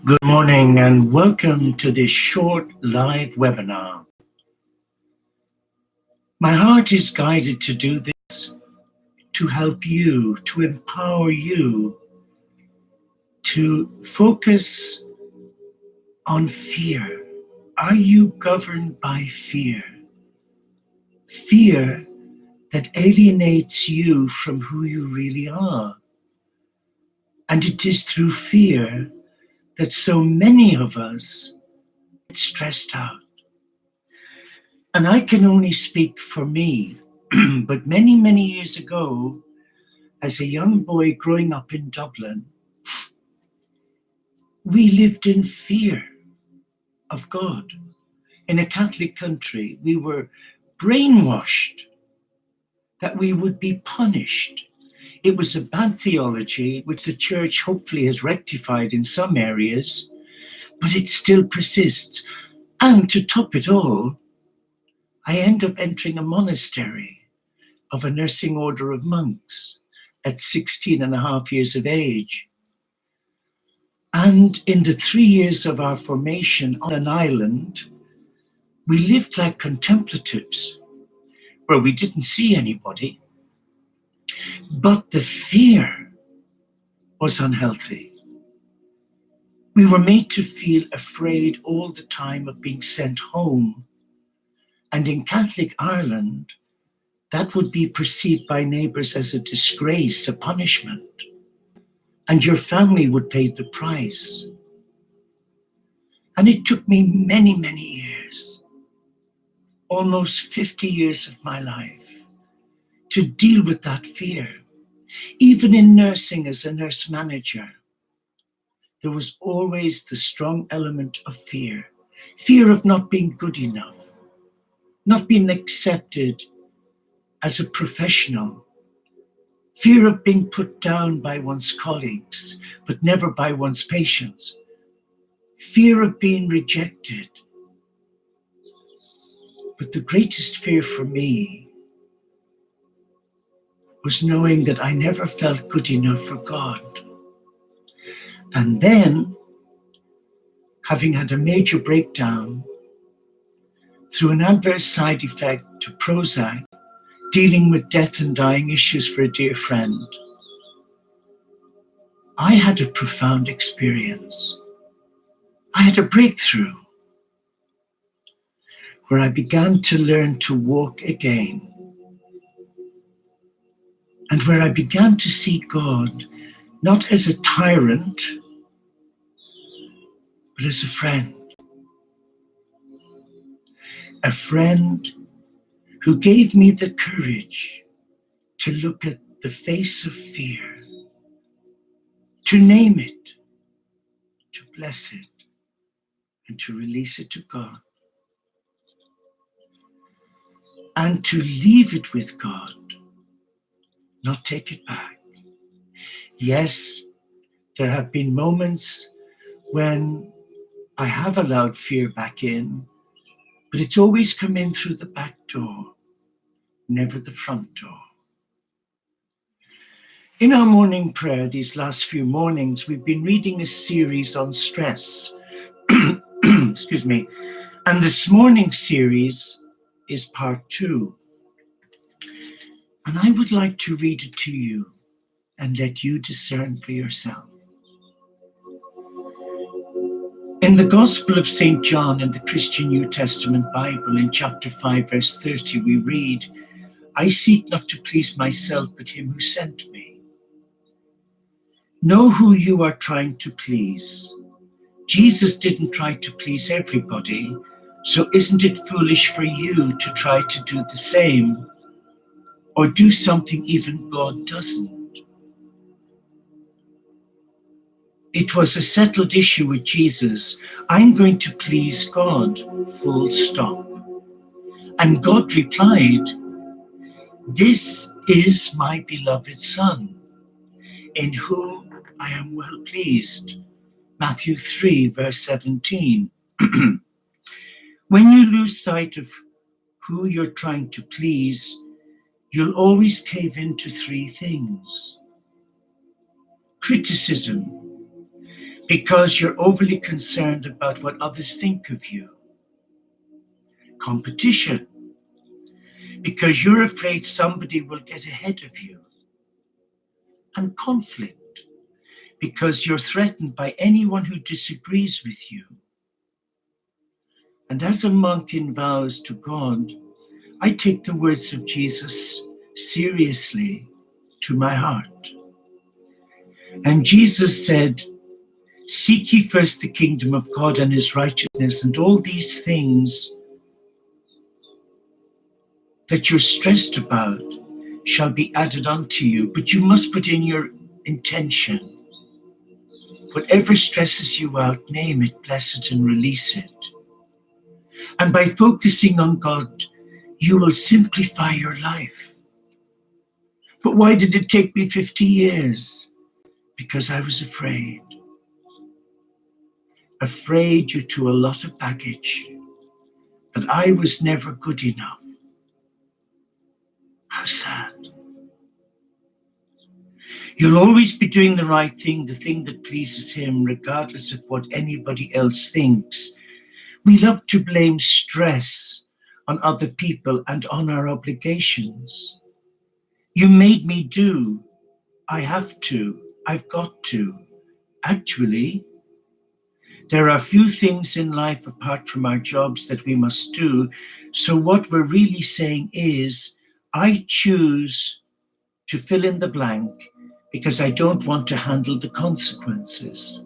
Good morning and welcome to this short live webinar. My heart is guided to do this to help you, to empower you to focus on fear. Are you governed by fear? Fear that alienates you from who you really are. And it is through fear that so many of us get stressed out. And I can only speak for me, but many, many years ago, as a young boy growing up in Dublin, we lived in fear of God. In a Catholic country, we were brainwashed that we would be punished. It was a bad theology, which the church hopefully has rectified in some areas, but it still persists. And to top it all, I end up entering a monastery of a nursing order of monks at 16 and a half years of age. And in the 3 years of our formation on an island, we lived like contemplatives, where we didn't see anybody, but the fear was unhealthy. We were made to feel afraid all the time of being sent home. And in Catholic Ireland, that would be perceived by neighbors as a disgrace, a punishment. And your family would pay the price. And it took me many, many years, almost 50 years of my life, to deal with that fear. Even in nursing as a nurse manager, there was always the strong element of fear. Fear of not being good enough, not being accepted as a professional. Fear of being put down by one's colleagues, but never by one's patients. Fear of being rejected. But the greatest fear for me was knowing that I never felt good enough for God. And then, having had a major breakdown through an adverse side effect to Prozac, dealing with death and dying issues for a dear friend, I had a profound experience. I had a breakthrough where I began to learn to walk again, and where I began to see God not as a tyrant, but as a friend. A friend who gave me the courage to look at the face of fear, to name it, to bless it, and to release it to God. And to leave it with God, not take it back. Yes, there have been moments when I have allowed fear back in, but it's always come in through the back door, never the front door. In our morning prayer, these last few mornings, we've been reading a series on stress. Excuse me. And this morning's series is part 2. And I would like to read it to you and let you discern for yourself. In the Gospel of St. John in the Christian New Testament Bible, in chapter 5, verse 30, we read, "I seek not to please myself, but him who sent me." Know who you are trying to please. Jesus didn't try to please everybody, so isn't it foolish for you to try to do the same, or do something even God doesn't? It was a settled issue with Jesus. I'm going to please God, full stop. And God replied, "This is my beloved Son, in whom I am well pleased." Matthew 3, verse 17. When you lose sight of who you're trying to please, you'll always cave into 3 things. Criticism. because you're overly concerned about what others think of you. Competition, because you're afraid somebody will get ahead of you. And conflict, because you're threatened by anyone who disagrees with you. And as a monk in vows to God, I take the words of Jesus seriously to my heart. And Jesus said, "Seek ye first the kingdom of God and his righteousness, and all these things that you're stressed about shall be added unto you." But you must put in your intention. Whatever stresses you out, name it, bless it, and release it. And by focusing on God, you will simplify your life. But why did it take me 50 years? Because I was afraid. Afraid due to a lot of baggage, that I was never good enough. How sad. You'll always be doing the right thing, the thing that pleases him, regardless of what anybody else thinks. We love to blame stress on other people and on our obligations. You made me do. I have to. I've got to. Actually, there are few things in life apart from our jobs that we must do. So what we're really saying is, I choose to fill in the blank because I don't want to handle the consequences.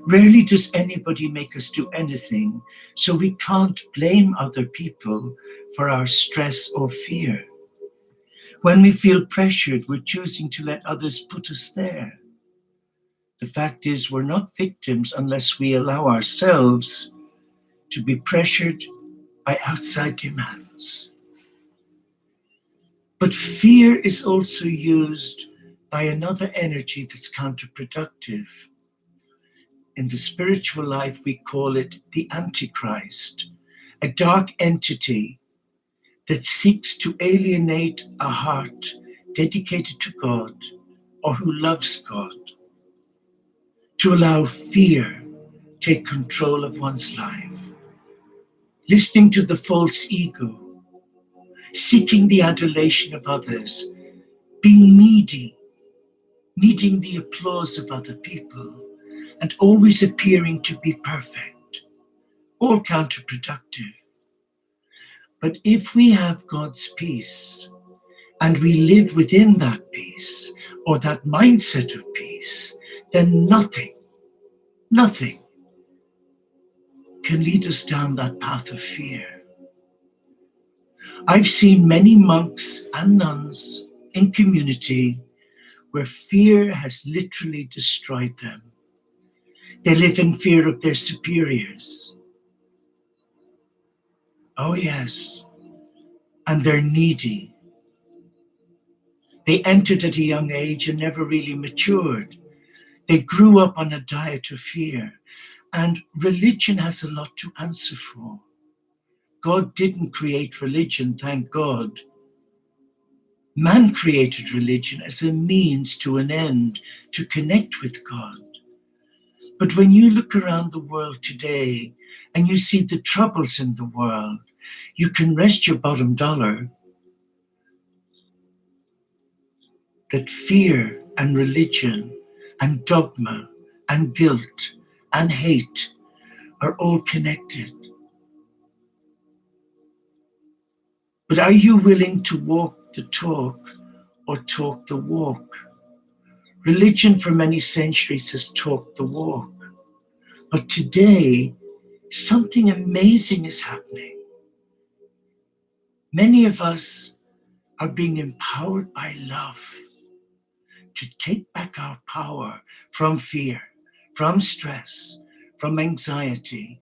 Rarely does anybody make us do anything, so we can't blame other people for our stress or fear. When we feel pressured, we're choosing to let others put us there. The fact is, we're not victims unless we allow ourselves to be pressured by outside demands. But fear is also used by another energy that's counterproductive. In the spiritual life, we call it the Antichrist, a dark entity that seeks to alienate a heart dedicated to God or who loves God, to allow fear take control of one's life, listening to the false ego, seeking the adulation of others, being needy, needing the applause of other people, and always appearing to be perfect, all counterproductive. But if we have God's peace, and we live within that peace, or that mindset of peace, then nothing can lead us down that path of fear. I've seen many monks and nuns in community where fear has literally destroyed them. They live in fear of their superiors. Oh yes, and they're needy. They entered at a young age and never really matured. They grew up on a diet of fear, and religion has a lot to answer for. God didn't create religion, thank God. Man created religion as a means to an end, to connect with God. But when you look around the world today and you see the troubles in the world, you can rest your bottom dollar that fear and religion and dogma and guilt and hate are all connected. But are you willing to walk the talk or talk the walk? Religion for many centuries has talked the walk. But today, something amazing is happening. Many of us are being empowered by love to take back our power from fear, from stress, from anxiety.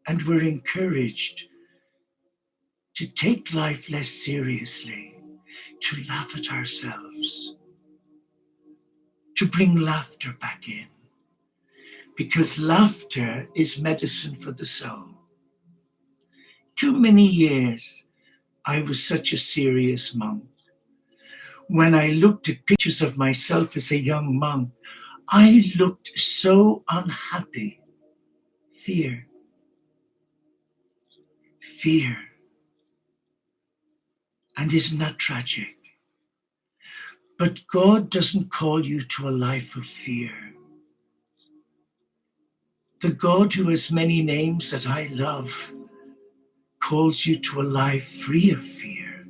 And we're encouraged to take life less seriously, to laugh at ourselves, to bring laughter back in. Because laughter is medicine for the soul. Too many years, I was such a serious monk. When I looked at pictures of myself as a young monk, I looked so unhappy. Fear. Fear. And isn't that tragic? But God doesn't call you to a life of fear. The God who has many names that I love calls you to a life free of fear.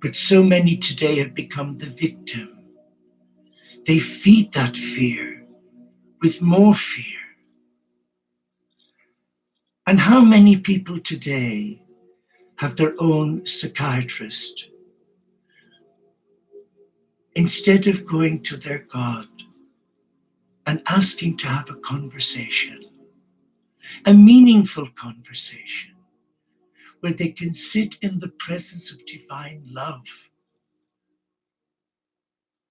But so many today have become the victim. They feed that fear with more fear. And how many people today have their own psychiatrist instead of going to their God and asking to have a conversation, a meaningful conversation, where they can sit in the presence of divine love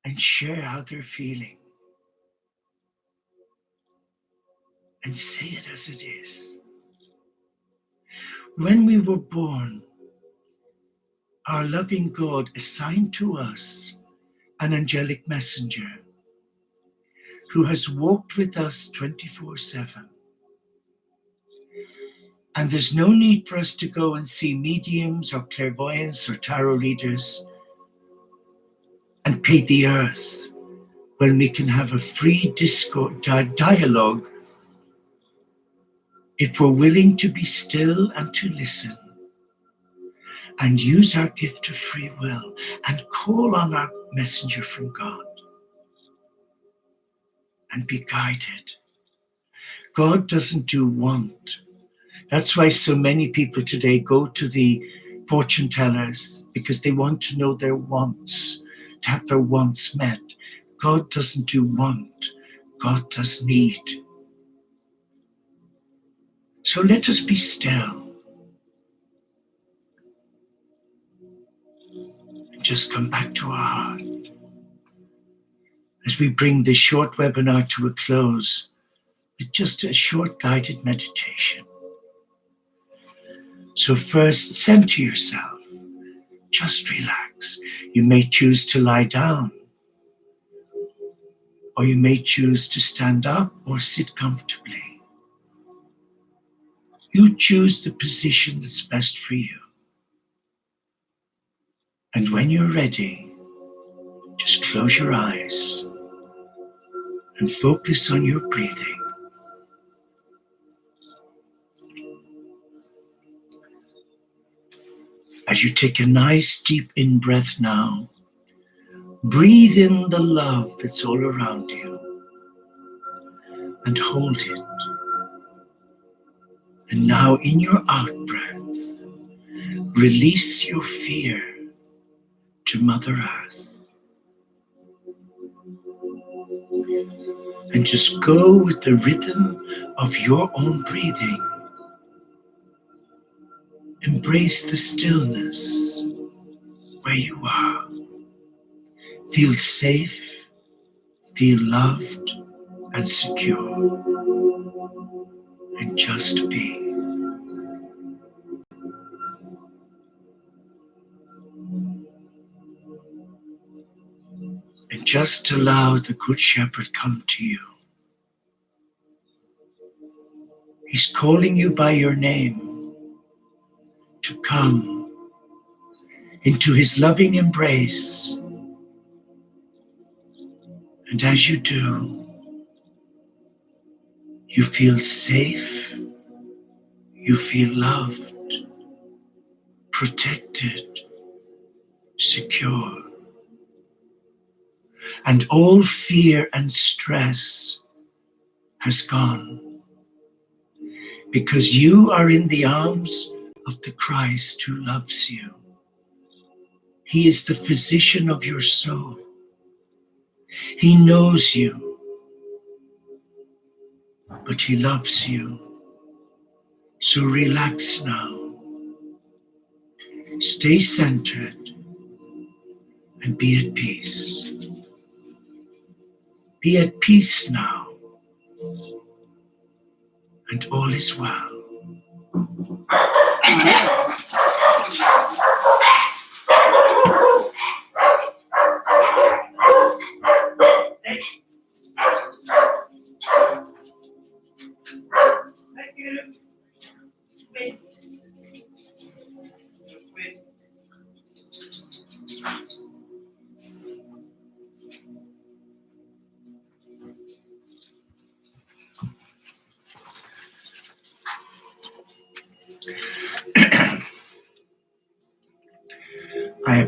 and share how they're feeling and say it as it is. When we were born, our loving God assigned to us an angelic messenger who has walked with us 24/7. And there's no need for us to go and see mediums or clairvoyants or tarot readers and pay the earth when we can have a free dialogue if we're willing to be still and to listen and use our gift of free will and call on our messenger from God and be guided. God doesn't do want. That's why so many people today go to the fortune tellers, because they want to know their wants, to have their wants met. God doesn't do want. God does need. So let us be still and just come back to our heart as we bring this short webinar to a close with just a short guided meditation. So first, center yourself. Just relax. You may choose to lie down, or you may choose to stand up or sit comfortably. You choose the position that's best for you. And when you're ready, just close your eyes and focus on your breathing. As you take a nice deep in-breath now, breathe in the love that's all around you and hold it. And now in your out-breath, release your fear to Mother Earth. And just go with the rhythm of your own breathing. Embrace the stillness where you are. Feel safe, feel loved and secure. And just be. And just allow the Good Shepherd come to you. He's calling you by your name to come into his loving embrace. And as you do, you feel safe, you feel loved, protected, secure. And all fear and stress has gone, because you are in the arms of the Christ who loves you. He is the physician of your soul. He knows you, but he loves you. So relax now. Stay centered and be at peace. Be at peace now, and all is well. Thank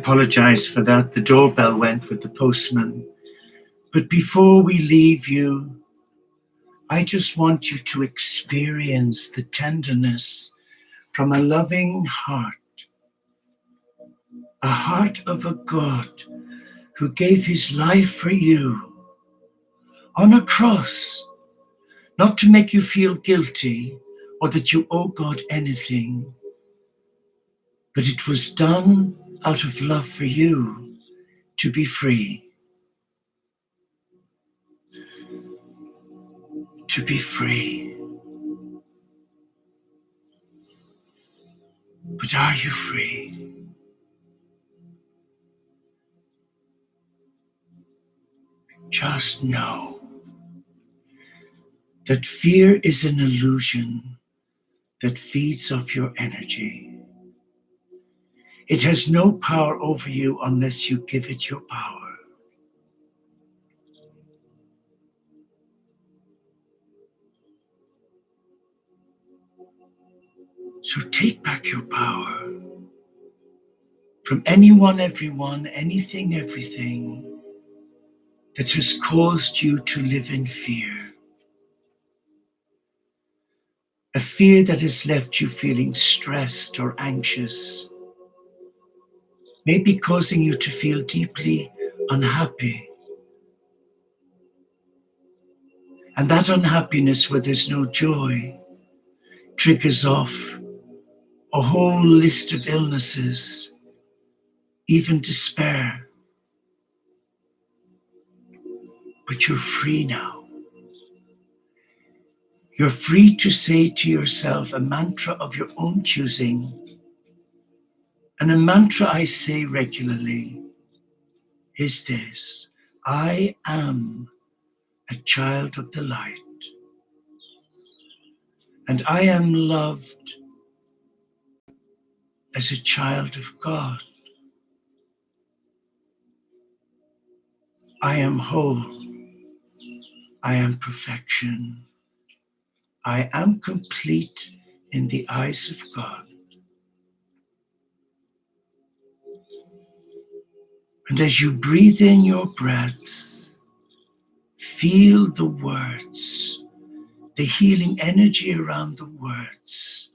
apologize for that. The doorbell went with the postman. But before we leave you, I just want you to experience the tenderness from a loving heart, a heart of a God who gave his life for you on a cross, not to make you feel guilty or that you owe God anything, but it was done out of love for you to be free. To be free. But are you free? Just know that fear is an illusion that feeds off your energy. It has no power over you unless you give it your power. So take back your power from anyone, everyone, anything, everything that has caused you to live in fear. A fear that has left you feeling stressed or anxious, maybe causing you to feel deeply unhappy. And that unhappiness where there's no joy triggers off a whole list of illnesses, even despair. But you're free now. You're free to say to yourself a mantra of your own choosing. And a mantra I say regularly is this: I am a child of the light, and I am loved as a child of God. I am whole. I am perfection. I am complete in the eyes of God. And as you breathe in your breaths, feel the words, the healing energy around the words,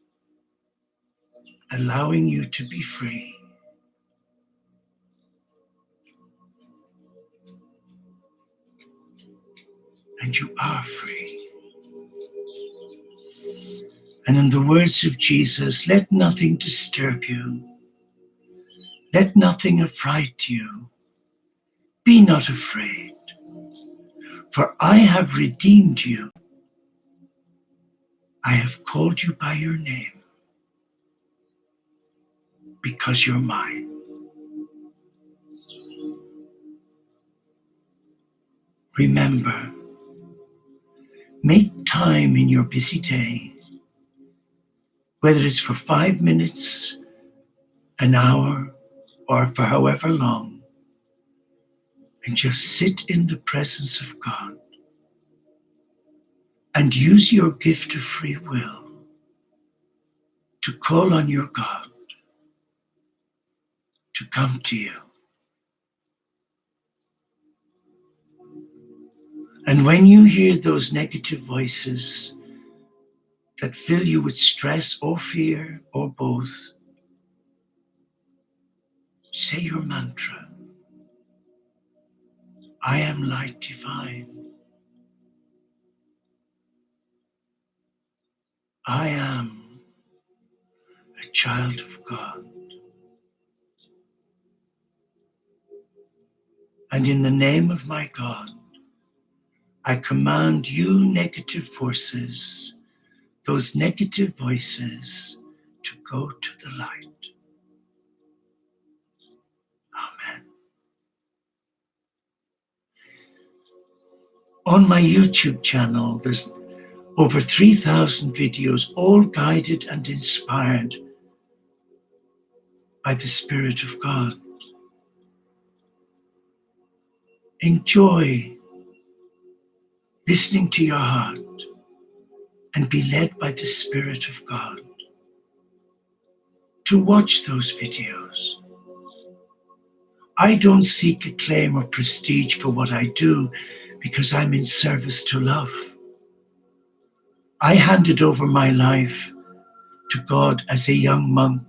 allowing you to be free. And you are free. And in the words of Jesus, let nothing disturb you. Let nothing affright you. Be not afraid, for I have redeemed you. I have called you by your name, because you're mine. Remember, make time in your busy day, whether it's for 5 minutes, an hour, or for however long, and just sit in the presence of God and use your gift of free will to call on your God to come to you. And when you hear those negative voices that fill you with stress or fear or both, say your mantra: I am light divine. I am a child of God. And in the name of my God, I command you negative forces, those negative voices, to go to the light. Amen. On my YouTube channel, there's over 3,000 videos, all guided and inspired by the Spirit of God. Enjoy listening to your heart and be led by the Spirit of God to watch those videos. I don't seek acclaim or prestige for what I do because I'm in service to love. I handed over my life to God as a young monk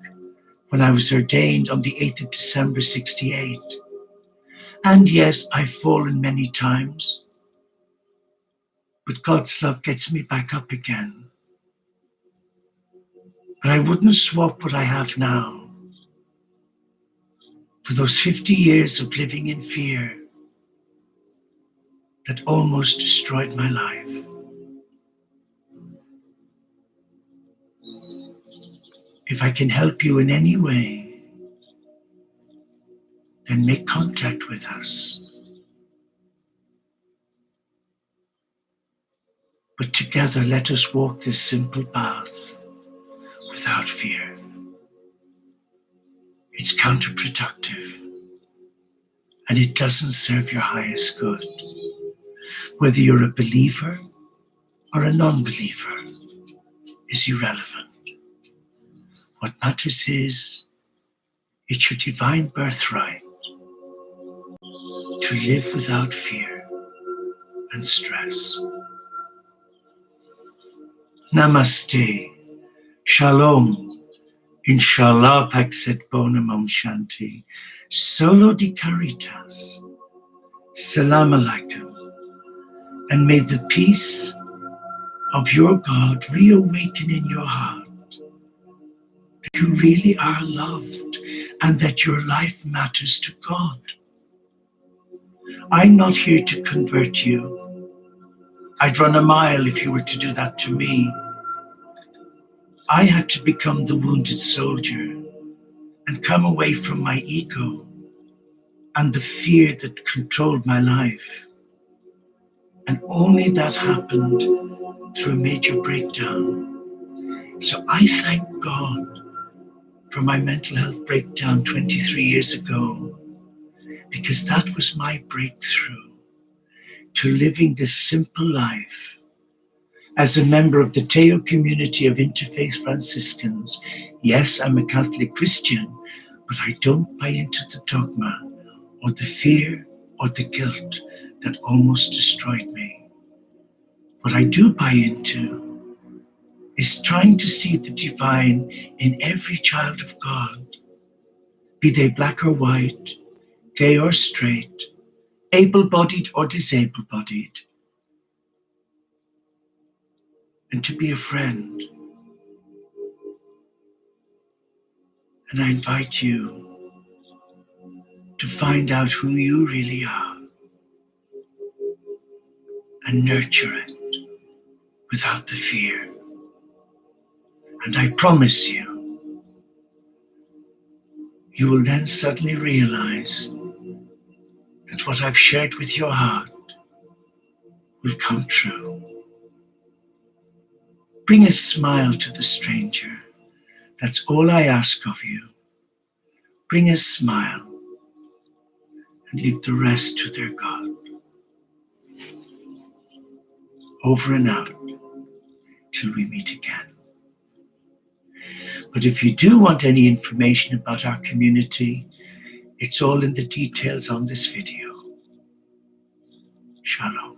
when I was ordained on the 8th of December, 68. And yes, I've fallen many times, but God's love gets me back up again. But I wouldn't swap what I have now for those 50 years of living in fear that almost destroyed my life. If I can help you in any way, then make contact with us. But together, let us walk this simple path without fear. It's counterproductive, and it doesn't serve your highest good. Whether you're a believer or a non-believer is irrelevant. What matters is it's your divine birthright to live without fear and stress. Namaste. Shalom. Inshallah paxet bonum OmShanti. Solo di caritas. Salam alaikum. And may the peace of your God reawaken in your heart that you really are loved and that your life matters to God. I'm not here to convert you. I'd run a mile if you were to do that to me. I had to become the wounded soldier and come away from my ego and the fear that controlled my life. And only that happened through a major breakdown. So I thank God for my mental health breakdown 23 years ago, because that was my breakthrough to living this simple life. As a member of the Teo community of Interfaith Franciscans, yes, I'm a Catholic Christian, but I don't buy into the dogma or the fear or the guilt that almost destroyed me. What I do buy into is trying to see the divine in every child of God, be they black or white, gay or straight, able-bodied or disabled-bodied, and to be a friend. And I invite you to find out who you really are and nurture it without the fear. And I promise you, you will then suddenly realize that what I've shared with your heart will come true. Bring a smile to the stranger. That's all I ask of you. Bring a smile and leave the rest to their God. Over and out till we meet again. But if you do want any information about our community, it's all in the details on this video. Shalom.